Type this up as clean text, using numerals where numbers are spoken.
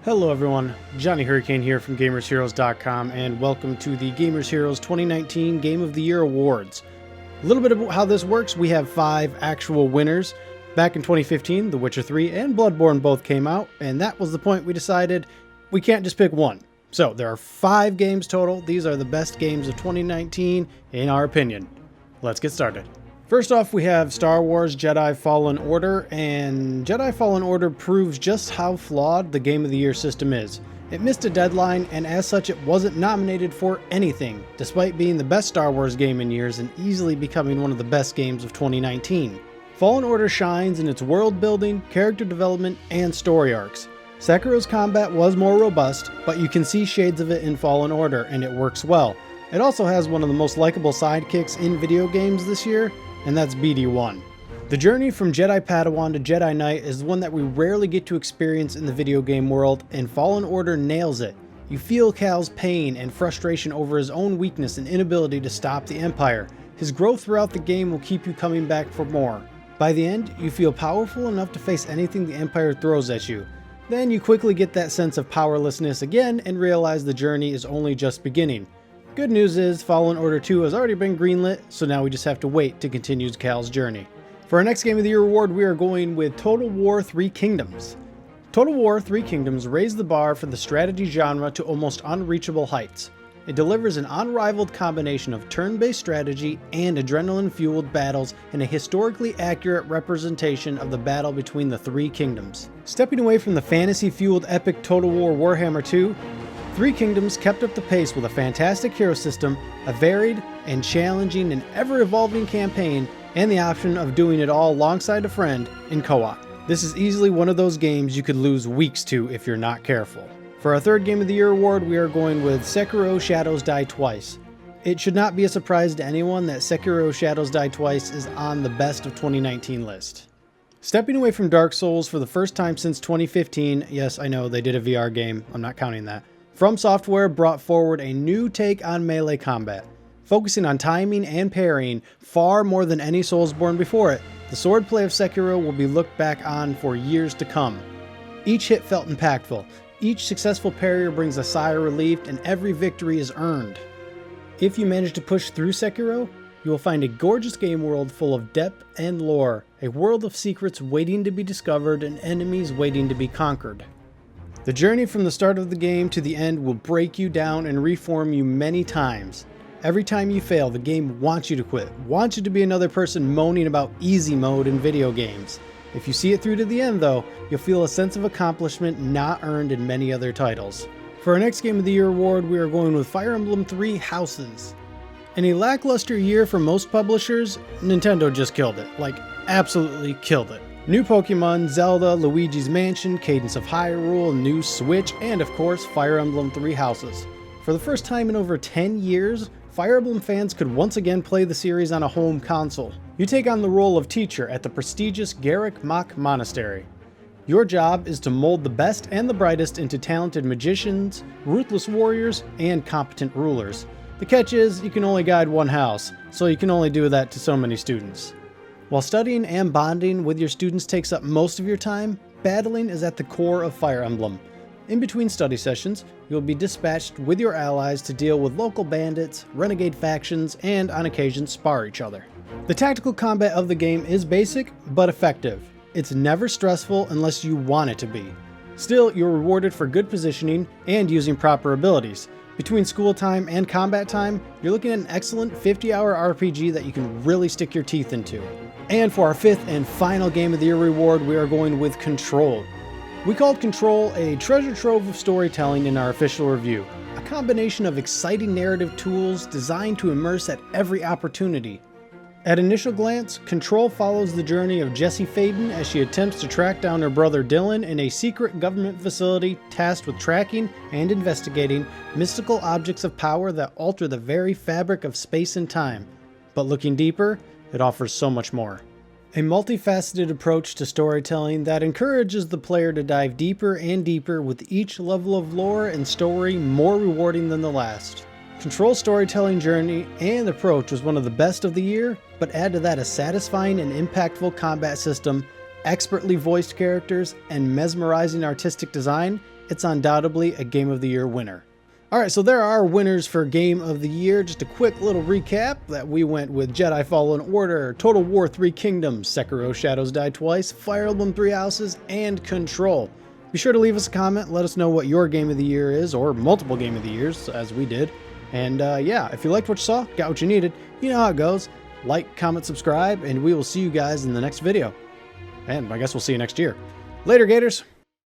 Hello everyone, Johnny Hurricane here from GamersHeroes.com and welcome to the Gamers Heroes 2019 Game of the Year Awards. A little bit about how this works: we have 5 actual winners. Back in 2015, The Witcher 3 and Bloodborne both came out, and that was the point we decided we can't just pick one. So there are 5 games total. These are the best games of 2019 in our opinion. Let's get started. First off, we have Star Wars Jedi Fallen Order, and Jedi Fallen Order proves just how flawed the Game of the Year system is. It missed a deadline, and as such it wasn't nominated for anything, despite being the best Star Wars game in years and easily becoming one of the best games of 2019. Fallen Order shines in its world building, character development, and story arcs. Sekiro's combat was more robust, but you can see shades of it in Fallen Order, and it works well. It also has one of the most likable sidekicks in video games this year, and that's BD1. The journey from Jedi Padawan to Jedi Knight is one that we rarely get to experience in the video game world, and Fallen Order nails it. You feel Cal's pain and frustration over his own weakness and inability to stop the Empire. His growth throughout the game will keep you coming back for more. By the end, you feel powerful enough to face anything the Empire throws at you. Then you quickly get that sense of powerlessness again and realize the journey is only just beginning. Good news is Fallen Order 2 has already been greenlit, so now we just have to wait to continue Cal's journey. For our next Game of the Year award, we are going with Total War 3 Kingdoms. Total War 3 Kingdoms raised the bar for the strategy genre to almost unreachable heights. It delivers an unrivaled combination of turn-based strategy and adrenaline-fueled battles and a historically accurate representation of the battle between the 3 kingdoms. Stepping away from the fantasy-fueled epic Total War Warhammer 2, 3 Kingdoms kept up the pace with a fantastic hero system, a varied and challenging and ever-evolving campaign, and the option of doing it all alongside a friend in co-op. This is easily one of those games you could lose weeks to if you're not careful. For our third Game of the Year award, we are going with Sekiro Shadows Die Twice. It should not be a surprise to anyone that Sekiro Shadows Die Twice is on the best of 2019 list. Stepping away from Dark Souls for the first time since 2015, yes, I know they did a VR game, I'm not counting that. From Software brought forward a new take on melee combat. Focusing on timing and parrying far more than any Soulsborne before it, the swordplay of Sekiro will be looked back on for years to come. Each hit felt impactful, each successful parry brings a sigh of relief, and every victory is earned. If you manage to push through Sekiro, you will find a gorgeous game world full of depth and lore, a world of secrets waiting to be discovered and enemies waiting to be conquered. The journey from the start of the game to the end will break you down and reform you many times. Every time you fail, the game wants you to quit, wants you to be another person moaning about easy mode in video games. If you see it through to the end though, you'll feel a sense of accomplishment not earned in many other titles. For our next Game of the Year award, we are going with Fire Emblem 3 Houses. In a lackluster year for most publishers, Nintendo just killed it. Like, absolutely killed it. New Pokemon, Zelda, Luigi's Mansion, Cadence of Hyrule, new Switch, and of course Fire Emblem 3 Houses. For the first time in over 10 years, Fire Emblem fans could once again play the series on a home console. You take on the role of teacher at the prestigious Garruk Mach Monastery. Your job is to mold the best and the brightest into talented magicians, ruthless warriors, and competent rulers. The catch is, you can only guide one house, so you can only do that to so many students. While studying and bonding with your students takes up most of your time, battling is at the core of Fire Emblem. In between study sessions, you'll be dispatched with your allies to deal with local bandits, renegade factions, and on occasion spar each other. The tactical combat of the game is basic, but effective. It's never stressful unless you want it to be. Still, you're rewarded for good positioning and using proper abilities. Between school time and combat time, you're looking at an excellent 50-hour RPG that you can really stick your teeth into. And for our 5th and final Game of the Year reward, we are going with Control. We called Control a treasure trove of storytelling in our official review, a combination of exciting narrative tools designed to immerse at every opportunity. At initial glance, Control follows the journey of Jessie Faden as she attempts to track down her brother Dylan in a secret government facility tasked with tracking and investigating mystical objects of power that alter the very fabric of space and time. But looking deeper, it offers so much more. A multifaceted approach to storytelling that encourages the player to dive deeper and deeper, with each level of lore and story more rewarding than the last. Control's storytelling journey and approach was one of the best of the year, but add to that a satisfying and impactful combat system, expertly voiced characters, and mesmerizing artistic design, it's undoubtedly a Game of the Year winner. All right, so there are winners for Game of the Year. Just a quick little recap that we went with Jedi Fallen Order, Total War 3 Kingdoms, Sekiro Shadows Die Twice, Fire Emblem 3 Houses, and Control. Be sure to leave us a comment. Let us know what your Game of the Year is, or multiple Game of the Years, as we did. And yeah, if you liked what you saw, got what you needed, you know how it goes. Like, comment, subscribe, and we will see you guys in the next video. And I guess we'll see you next year. Later, Gators.